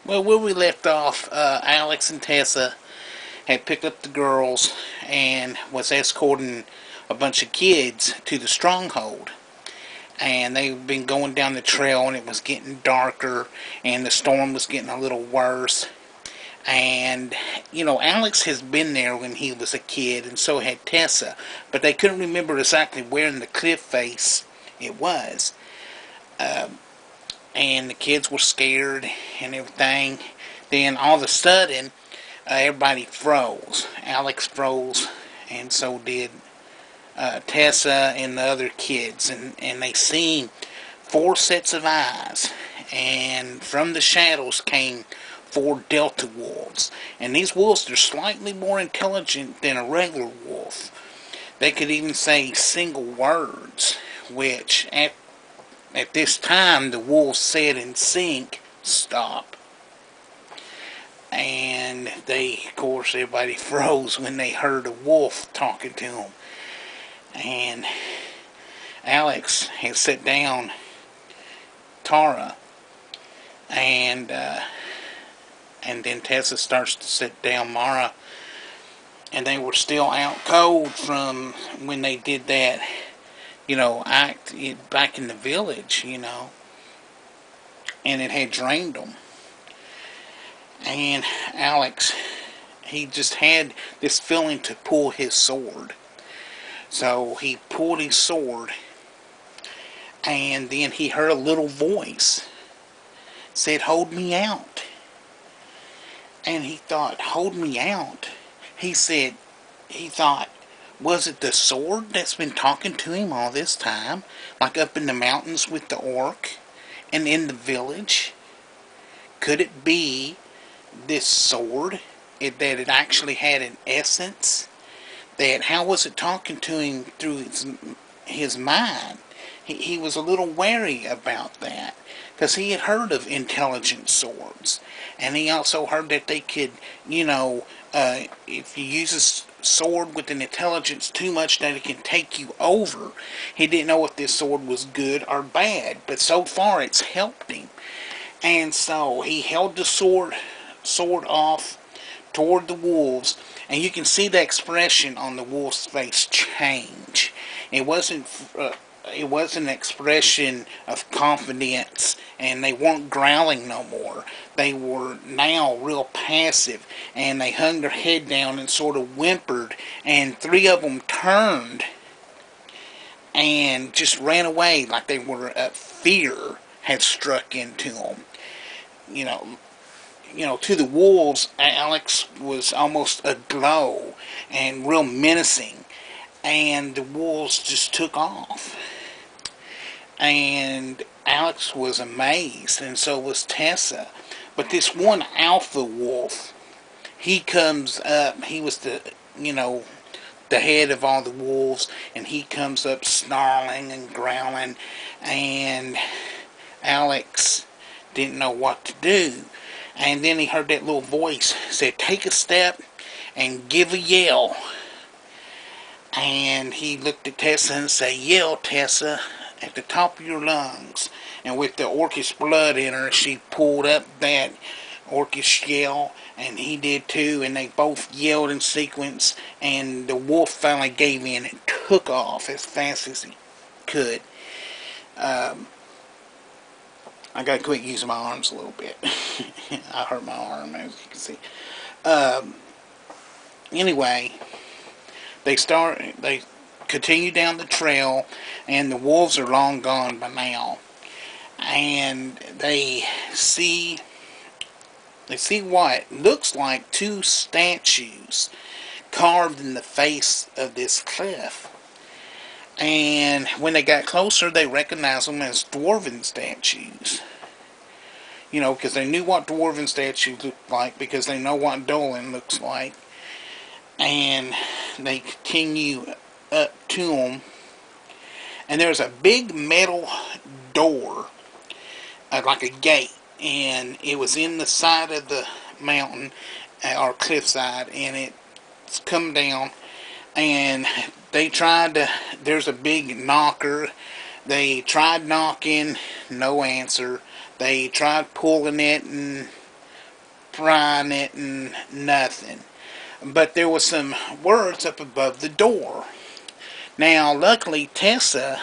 Well, where we left off, Alex and Tessa had picked up the girls and was escorting a bunch of kids to the stronghold. And they've been going down the trail, and it was getting darker, and the storm was getting a little worse. And, Alex has been there when he was a kid, and so had Tessa, but they couldn't remember exactly where in the cliff face it was. And the kids were scared and everything. Then all of a sudden, everybody froze. Alex froze, and so did Tessa and the other kids. And they seen four sets of eyes, and from the shadows came four delta wolves. And these wolves are slightly more intelligent than a regular wolf. They could even say single words, which at this time the wolves said in sync, "Stop." And of course, everybody froze when they heard a wolf talking to them. And Alex had set down Tara, and then Tessa starts to set down Mara, and they were still out cold from when they did that, act back in the village, and it had drained them. And Alex, he just had this feeling to pull his sword. So he pulled his sword, and then he heard a little voice said, "Hold me out." And he thought, "Hold me out?" He thought, was it the sword that's been talking to him all this time? Like up in the mountains with the orc and in the village? Could it be this sword, that it actually had an essence? That how was it talking to him through his mind? He was a little wary about that, because he had heard of intelligent swords, and he also heard that they could, if you use a sword with an intelligence too much, that it can take you over. He didn't know if this sword was good or bad, but so far it's helped him. And so he held the sword off toward the wolves, and you can see the expression on the wolf's face change. It wasn't an expression of confidence, and they weren't growling no more. They were now real passive, and they hung their head down and sort of whimpered, and three of them turned and just ran away like they were fear had struck into them. To the wolves, Alex was almost aglow and real menacing, and the wolves just took off. And Alex was amazed, and so was Tessa. But this one alpha wolf, he comes up. He was the head of all the wolves, and he comes up snarling and growling, and Alex didn't know what to do. And then he heard that little voice say, "Take a step and give a yell." And he looked at Tessa and said, "Yell, Tessa, at the top of your lungs." And with the orcish blood in her, she pulled up that orcish yell, and he did too, and they both yelled in sequence, and the wolf finally gave in and took off as fast as he could. I gotta quit using my arms a little bit. I hurt my arm, as you can see. Anyway, they continue down the trail, and the wolves are long gone by now. And they see what looks like two statues carved in the face of this cliff. And when they got closer, they recognized them as dwarven statues. Because they knew what dwarven statues looked like, because they know what Dolan looks like. And they continue up to them. And there's a big metal door, like a gate. And it was in the side of the mountain, or cliffside, and it's come down. And there's a big knocker. They tried knocking, no answer. They tried pulling it, and prying it and nothing. But there was some words up above the door. Now, luckily, Tessa,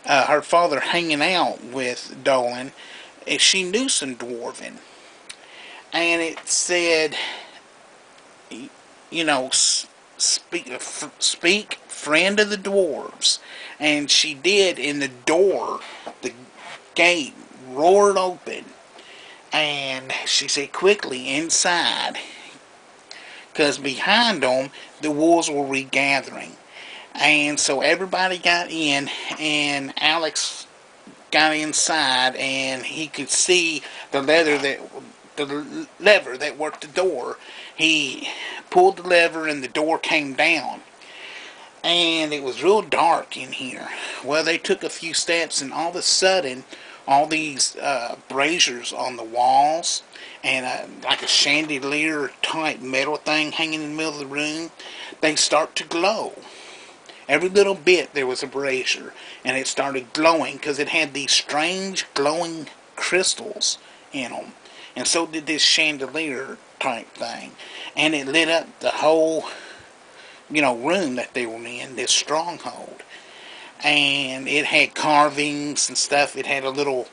her father hanging out with Dolan, she knew some Dwarven. And it said, you know, speak, friend of the dwarves. And she did, in the door, the gate roared open. And she said, quickly, inside. Because behind them, the wolves were regathering. And so everybody got in, and Alex got inside, and he could see the lever that worked the door. He pulled the lever, and the door came down. And it was real dark in here. Well, they took a few steps, and all of a sudden, all these braziers on the walls, and like a chandelier type metal thing hanging in the middle of the room, they start to glow. Every little bit there was a brazier, and it started glowing because it had these strange glowing crystals in them. And so did this chandelier type thing. And it lit up the whole, room that they were in, this stronghold. And it had carvings and stuff. It had a little,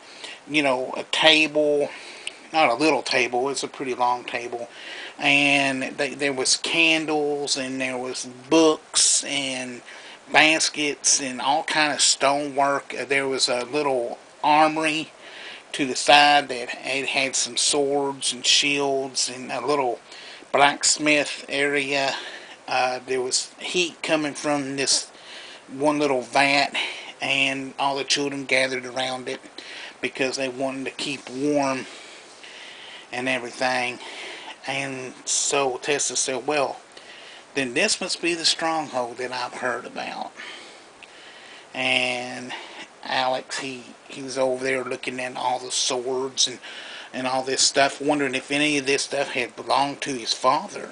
a table. Not a little table, it's a pretty long table. And there was candles, and there was books, and baskets, and all kind of stonework. There was a little armory to the side that it had some swords and shields, and a little blacksmith area. There was heat coming from this one little vat, and all the children gathered around it because they wanted to keep warm and everything. And so Tessa said, well, then this must be the stronghold that I've heard about. And Alex, he was over there looking at all the swords and all this stuff, wondering if any of this stuff had belonged to his father.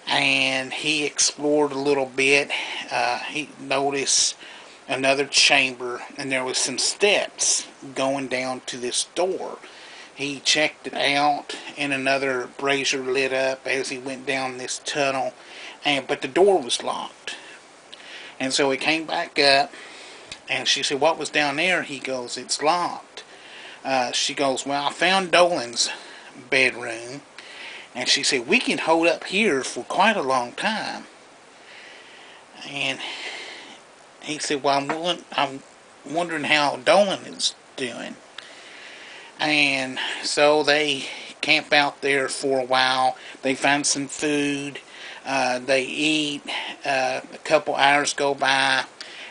And he explored a little bit. He noticed another chamber, and there was some steps going down to this door. He checked it out, and another brazier lit up as he went down this tunnel, but the door was locked. And so he came back up, and she said, what was down there? He goes, it's locked. She goes, well, I found Dolan's bedroom. And she said, we can hold up here for quite a long time. And he said, well, I'm wondering how Dolan is doing. And so they camp out there for a while. They find some food. They eat. A couple hours go by.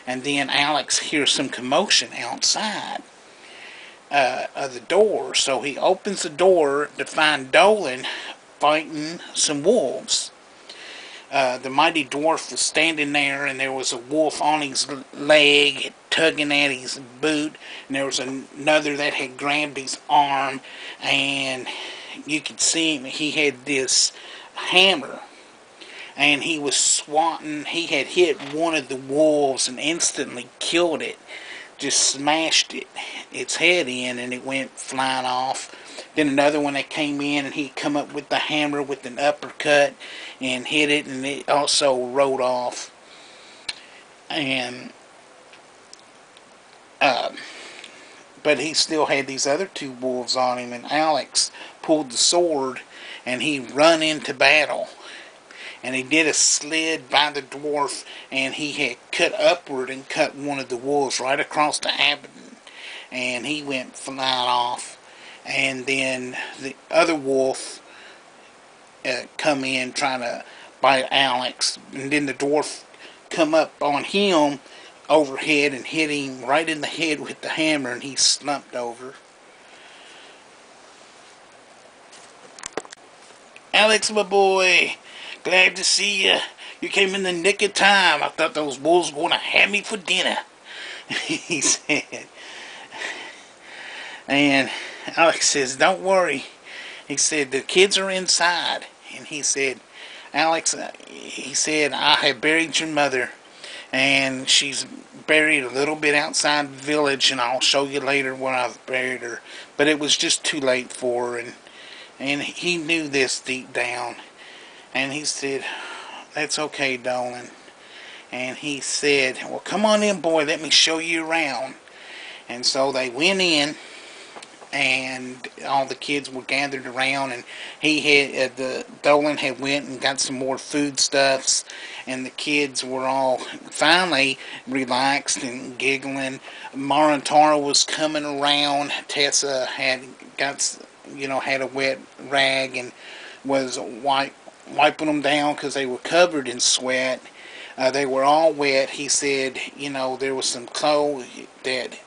And then Alex hears some commotion outside of the door. So he opens the door to find Dolan fighting some wolves. The mighty dwarf was standing there, and there was a wolf on his leg tugging at his boot, and there was another that had grabbed his arm, and you could see him. He had this hammer, and he was swatting. He had hit one of the wolves and instantly killed it, just smashed its head in, and it went flying off. Then another one that came in, and he come up with the hammer with an uppercut and hit it, and it also rode off. And but he still had these other two wolves on him, and Alex pulled the sword, and he run into battle. And he did a slid by the dwarf, and he had cut upward and cut one of the wolves right across the abdomen, and he went flying off. And then the other wolf come in trying to bite Alex, and then the dwarf come up on him overhead and hit him right in the head with the hammer, and he slumped over. Alex, my boy, glad to see you. You came in the nick of time. I thought those wolves were going to have me for dinner, he said. And Alex says, don't worry. He said, the kids are inside. And he said, Alex, he said, I have buried your mother. And she's buried a little bit outside the village, and I'll show you later when I've buried her. But it was just too late for her. And he knew this deep down. And he said, "That's okay, Dolan." And he said, "Well, come on in, boy. Let me show you around." And so they went in, and all the kids were gathered around, and he had the Dolan had went and got some more foodstuffs, and the kids were all finally relaxed and giggling. Mara and Tara was coming around. Tessa had got had a wet rag and was wiping them down because they were covered in sweat. They were all wet. He said, there was some clothes that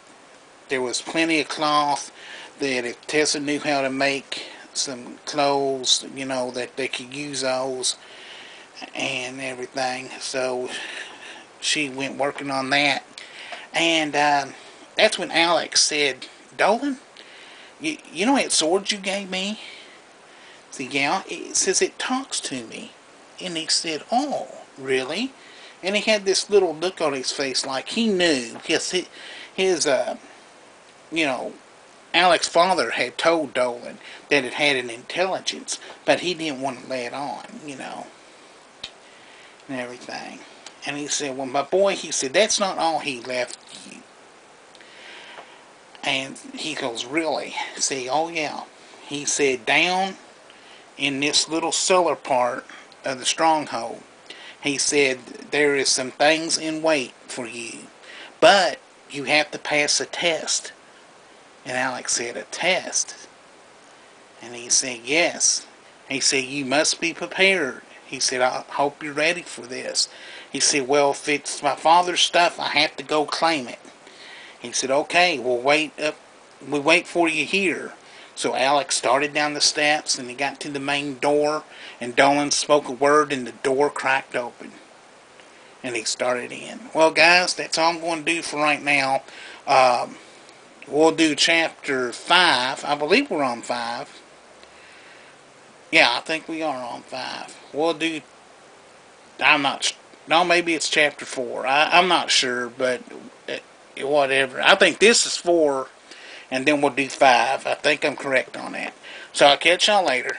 there was plenty of cloth, that if Tessa knew how to make some clothes, that they could use those and everything. So she went working on that. And that's when Alex said, "Dolan, you know that sword you gave me?" I said, "Yeah." It says it talks to me. And he said, "Oh, really?" And he had this little look on his face like he knew. Yes, his Alex's father had told Dolan that it had an intelligence, but he didn't want to let it on, and everything. And he said, "Well, my boy," he said, "that's not all he left you." And he goes, "Really?" See, "Oh yeah." He said, "Down in this little cellar part of the stronghold," he said, "there is some things in wait for you, but you have to pass a test." And Alex said, "A test?" And he said, "Yes." He said, "You must be prepared." He said, "I hope you're ready for this." He said, "Well, if it's my father's stuff, I have to go claim it." He said, "Okay, we'll wait for you here." So Alex started down the steps, and he got to the main door, and Dolan spoke a word, and the door cracked open. And he started in. Well, guys, that's all I'm going to do for right now. We'll do chapter 5. I believe we're on 5. Yeah, I think we are on 5. We'll do... I'm not... No, maybe it's chapter 4. I'm not sure, but whatever. I think this is 4, and then we'll do 5. I think I'm correct on that. So I'll catch y'all later.